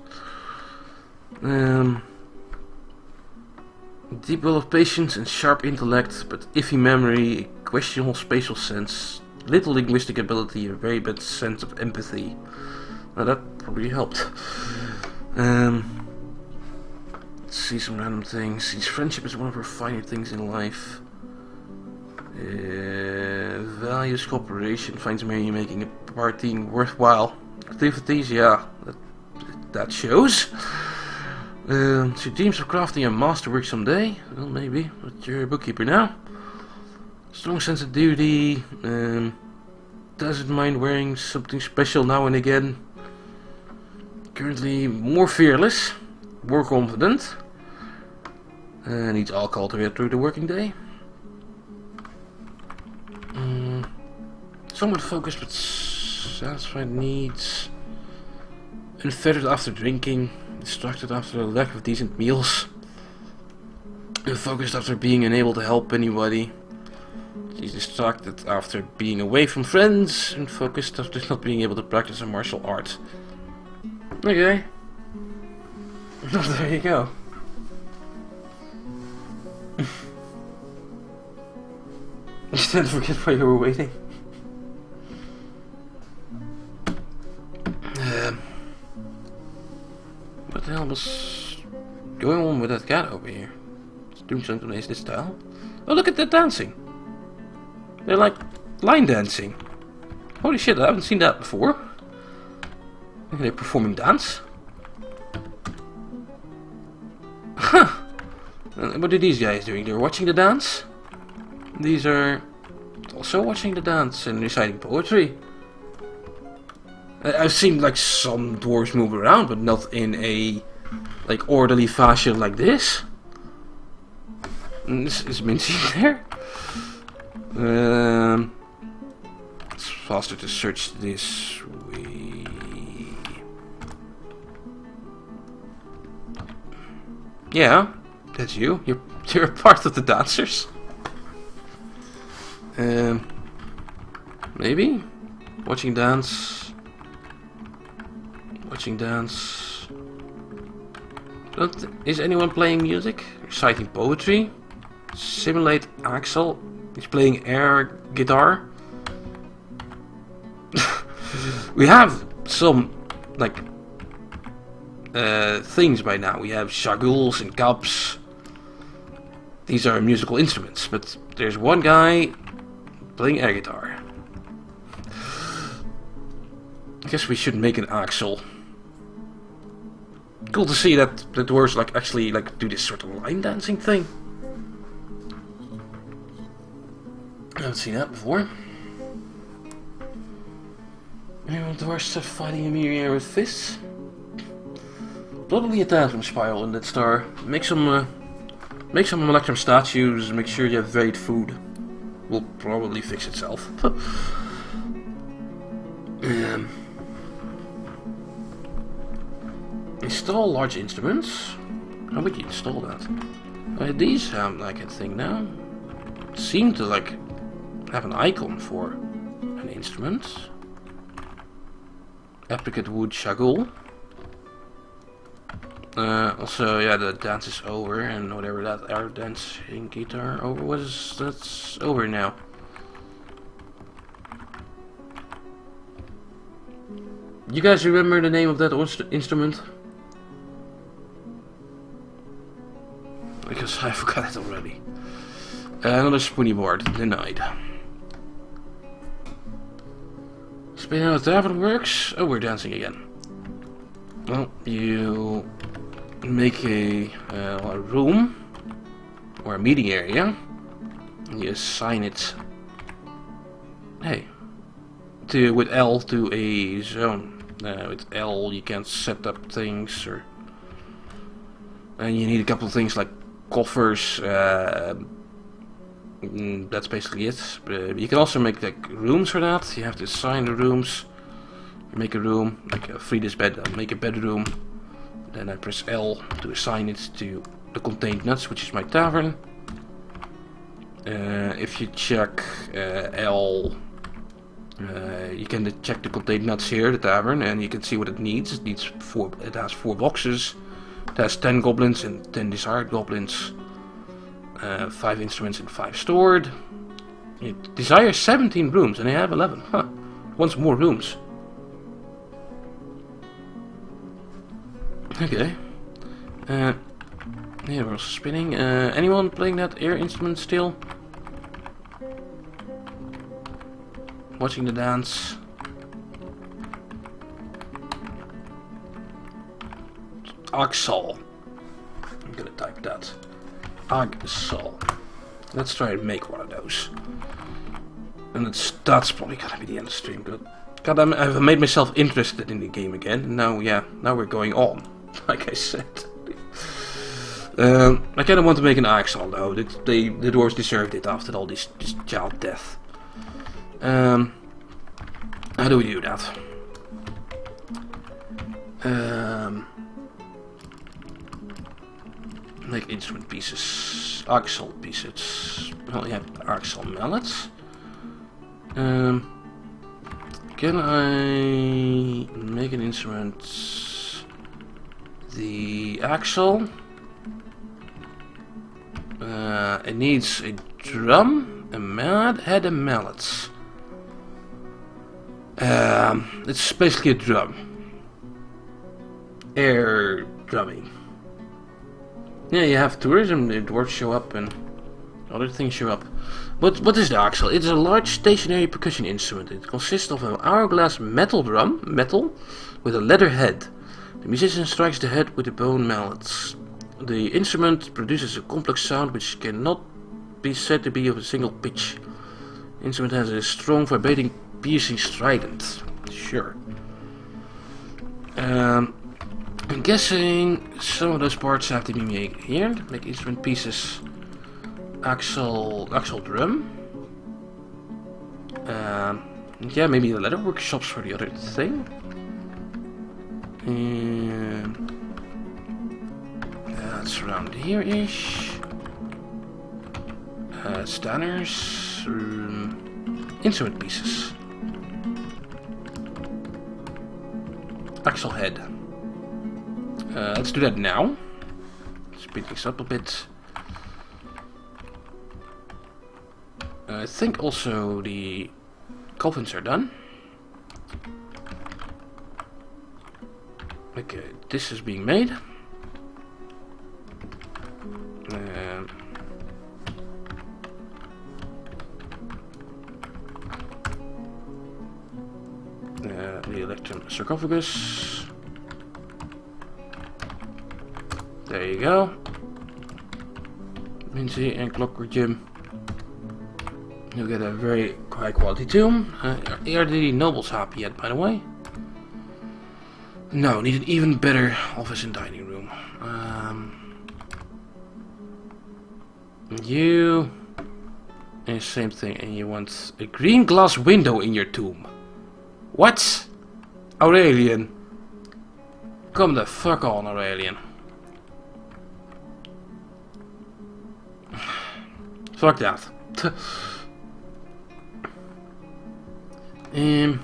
Deep well of patience and sharp intellect, but iffy memory, questionable spatial sense, little linguistic ability, a very bad sense of empathy. Well, that probably helped. Let's see some random things. His friendship is one of her finer things in life. Values cooperation, finds Mary making a party worthwhile. Activities, yeah, that shows. She dreams of crafting a masterwork someday. Well, maybe, but you're a bookkeeper now. Strong sense of duty. Doesn't mind wearing something special now and again. Currently more fearless, more confident. Needs alcohol to get through the working day. Somewhat focused but satisfied needs. Unfettered after drinking. Distracted after a lack of decent meals. Focused after being unable to help anybody. She's distracted after being away from friends. And focused after not being able to practice a martial art. Okay. There you go. Just didn't forget why you were waiting. What the hell was going on with that cat over here? It's doing something in this style. Oh, look at that dancing. They're like line dancing. Holy shit, I haven't seen that before. They're performing dance. Huh. What are these guys doing? They're watching the dance? These are also watching the dance and reciting poetry. I've seen like some dwarves move around, but not in a like orderly fashion like this. And this is Mincy there. It's faster to search this way. Yeah, that's you. You're a part of the dancers. Maybe watching dance. Watching dance. Is anyone playing music? Reciting poetry? Simulate Axel. He's playing air guitar. We have some like things by now. We have shaguls and cups. These are musical instruments, but there's one guy playing air guitar. I guess we should make an Axel. Cool to see that the dwarves like actually like do this sort of line dancing thing. I haven't seen that before. Anyone dwarves start fighting in the air with fists? Probably a tantrum spiral in that star. Make some electrum statues and make sure you have varied food. Will probably fix itself. Install large instruments. How would you install that? These have like a thing now. Seem to like have an icon for an instrument. Apricot wood shagul. Also, yeah, the dance is over, and whatever that air dancing guitar over was, that's over now. You guys remember the name of that instrument? Because I forgot it already. Another spoony board, denied. Explain how the tavern works. Oh, we're dancing again. Well, you make a room or a meeting area. You assign it, with L to a zone. With L, you can set up things, and you need a couple of things like coffers. That's basically it. You can also make like rooms for that. You have to assign the rooms. You make a room, like free this bed. I'll make a bedroom. Then I press L to assign it to the contained nuts, which is my tavern. If you check L, you can check the contained nuts here, the tavern, and you can see what it needs. It has 4 boxes. It has 10 goblins and 10 desired goblins. 5 instruments and 5 stored. It desires 17 rooms, and I have 11. Huh. Wants more rooms. Okay. Yeah, we're also spinning. Anyone playing that air instrument still? Watching the dance? Axel. I'm gonna type that. Axel. Let's try and make one of those. And that's probably gonna be the end of the stream. God damn it, I've made myself interested in the game again. Now, yeah, now we're going on. Like I said. I kinda want to make an Axel though. The dwarves deserved it after all this child death. How do we do that? Make instrument pieces. Axle pieces. Well, yeah, Axle mallets. Can I make an instrument? The axle. It needs a drum, a mallet, and a mallet. It's basically a drum. Air drumming. Yeah, you have tourism, the dwarves show up and other things show up. But what is the axle? It's a large stationary percussion instrument. It consists of an hourglass metal drum, with a leather head. The musician strikes the head with the bone mallets. The instrument produces a complex sound which cannot be said to be of a single pitch. The instrument has a strong vibrating piercing strident. Sure. I'm guessing some of those parts have to be made here. Make instrument pieces. Axle drum. Yeah, maybe the leather workshops for the other thing. And that's around here-ish. Stanners. Instrument pieces. Axle head. Let's do that now. Speed things up a bit. I think also the coffins are done. Okay, this is being made. The electrum sarcophagus. There you go. Mincy and Clockwork Jim. You'll get a very high quality tomb. Are the nobles happy yet, by the way? No, need an even better office and dining room. You... And same thing, and you want a green glass window in your tomb. What? Aurelian. Come the fuck on, Aurelian. Fuck that. Green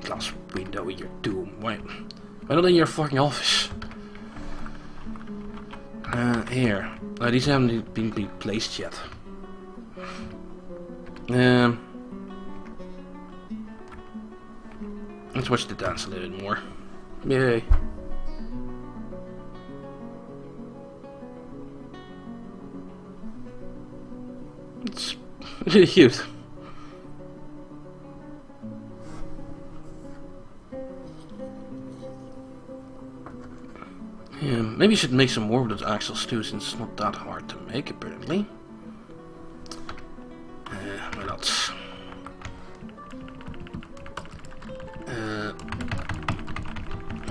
glass window in your tomb. Why not in your fucking office? Here. These haven't been placed yet. Let's watch the dance a little bit more. Yay. It's really cute. Yeah, maybe you should make some more of those axles too, since it's not that hard to make apparently. What else?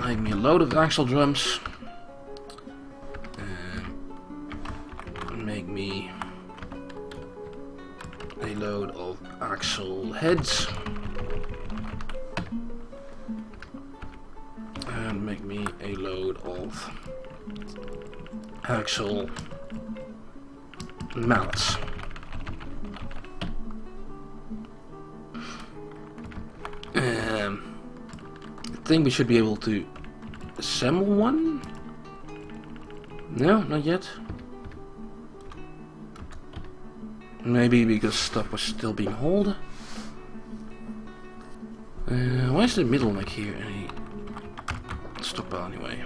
Make me a load of axle drums. Make me a load of axle heads. And make me a load of axle mallets. I think we should be able to assemble one. No, not yet. Maybe because stuff was still being hauled. Why is the middle like here? Any stockpile anyway.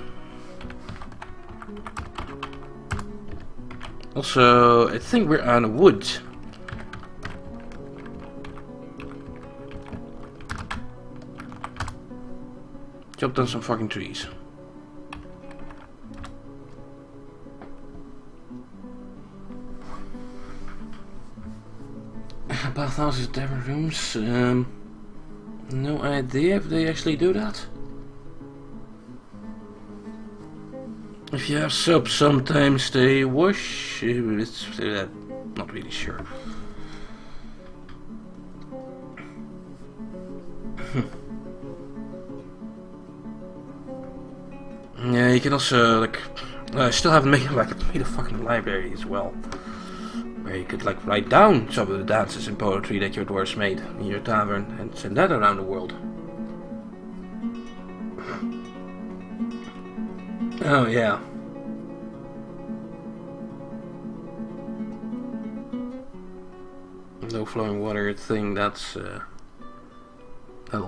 Also, I think we're out of wood. Chop down some fucking trees. Bathhouses, tavern rooms. No idea if they actually do that. If you have soap, sometimes they wash. It's not really sure. Yeah, you can also like. I still haven't made a fucking library as well, where you could like write down some of the dances and poetry that your dwarves made in your tavern and send that around the world. Oh yeah. No flowing water thing. That'll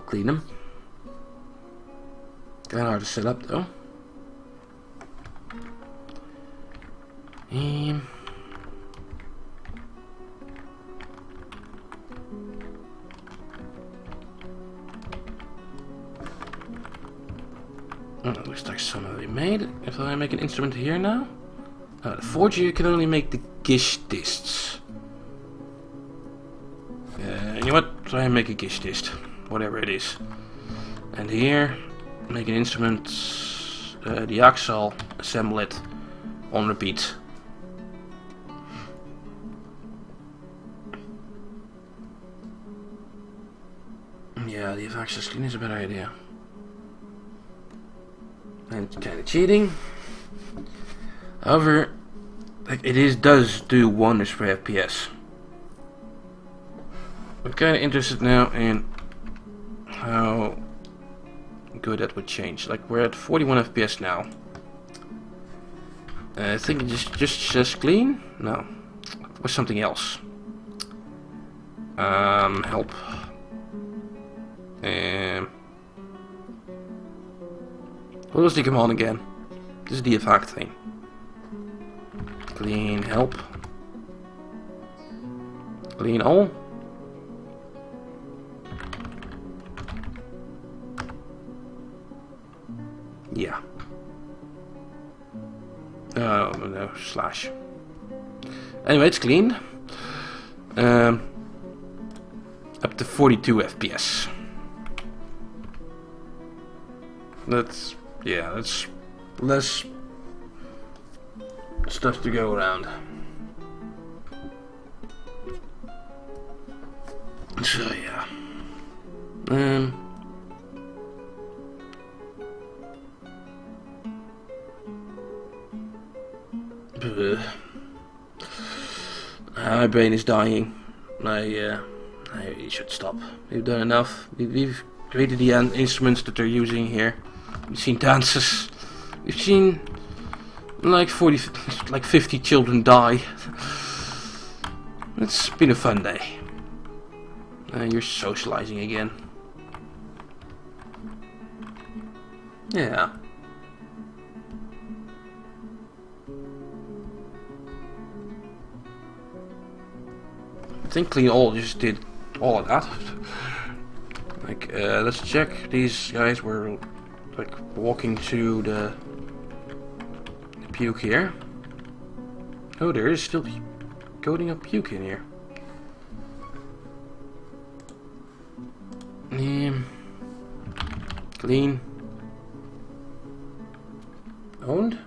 clean them. Kinda hard to set up though. Looks like some already made. If I make an instrument here now, the forger can only make the gish discs. You know what? Try and make a gish disc, whatever it is. And here, make an instrument, the axle, assemble it on repeat. Yeah, the access clean is a better idea. And it's kind of cheating. However, like does do wonders for FPS. I'm kind of interested now in how good that would change. Like we're at 41 FPS now. I think it just clean. No, it was something else. Help. What was the command again? This is the effect thing. Clean help. Clean all. Yeah. Oh no, slash. Anyway, it's clean. Up to 42 FPS. That's less stuff to go around. So yeah. My brain is dying. I really should stop. We've done enough. We've created the instruments that they're using here. We've seen dances. We've seen like 50 children die. It's been a fun day. You're socializing again. Yeah. I think Clean All just did all of that. Like, let's check. These guys were like walking to the puke here. Oh, there is still coating of puke in here. Clean. Owned.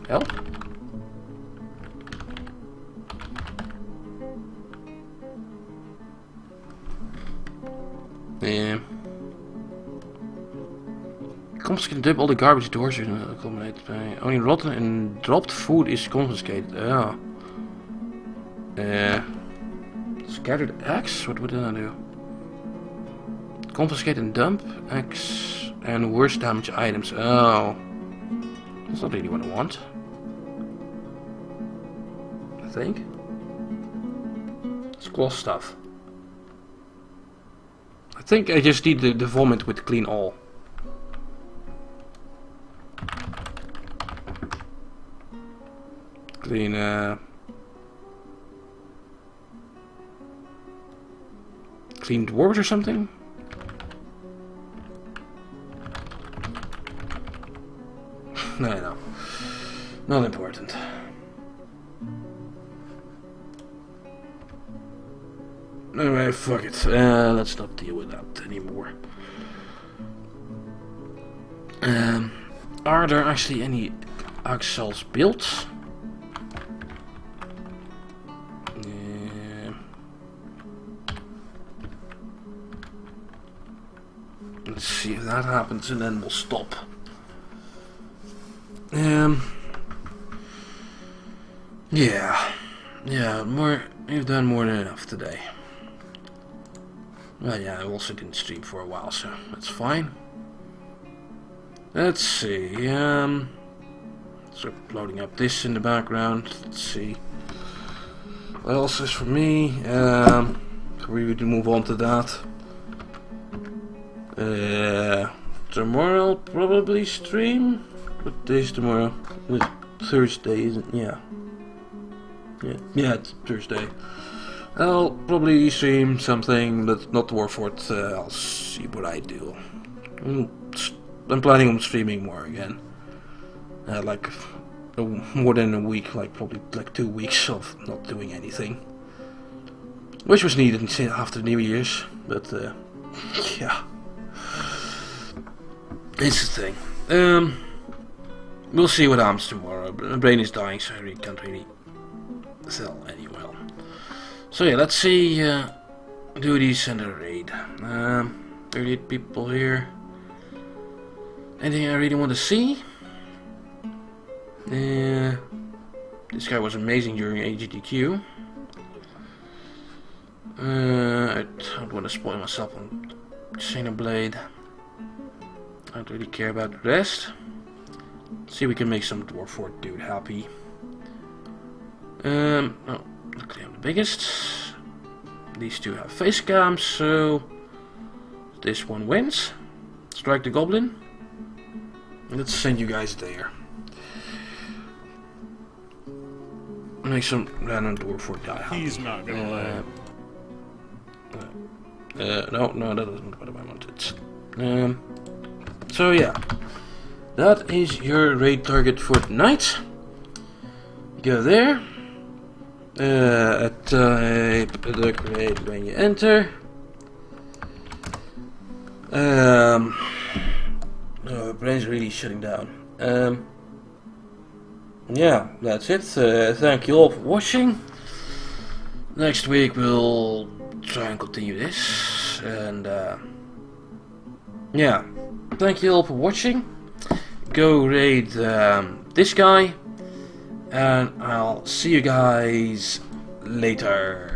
Help. Yeah. Cops can dump all the garbage doors in accumulate by only rotten and dropped food is confiscated. Oh. Scattered eggs? What would I do? Confiscate and dump eggs and worse damage items. Oh. That's not really what I want. I think. It's cloth stuff. think I just need the vomit with clean all. Clean, clean dwarves or something? No. Not important. Anyway, fuck it. Let's not deal with that anymore. Are there actually any axles built? Let's see if that happens and then we'll stop. Yeah, you've done more than enough today. Well, yeah, I also didn't stream for a while, so that's fine. Let's see, so loading up this in the background. Let's see. What else is for me? We would move on to that. Tomorrow I'll probably stream. What day is tomorrow? It's Thursday, isn't it? Yeah, it's Thursday. I'll probably stream something, but not Dwarfort. I'll see what I do. I'm planning on streaming more again. Like more than a week, probably 2 weeks of not doing anything, which was needed after New Year's. But yeah, it's the thing. We'll see what happens tomorrow. My brain is dying, so I can't really tell any well. So yeah, let's see. Duties and a raid. 38 people here. Anything I really want to see? This guy was amazing during AGDQ. I don't want to spoil myself on Xenoblade. I don't really care about the rest. See if we can make some Dwarfort dude happy. Oh, luckily I'm the biggest. These two have face cams, so this one wins. Strike the goblin. Let's send you guys there. Make some random Dwarfort guy happy. He's not gonna no, that isn't what I wanted. So yeah, that is your raid target for tonight. Go there. Type the raid when you enter. Oh, brain's really shutting down. Yeah, that's it. Thank you all for watching. Next week we'll try and continue this. And yeah, thank you all for watching. Go raid this guy. And I'll see you guys later.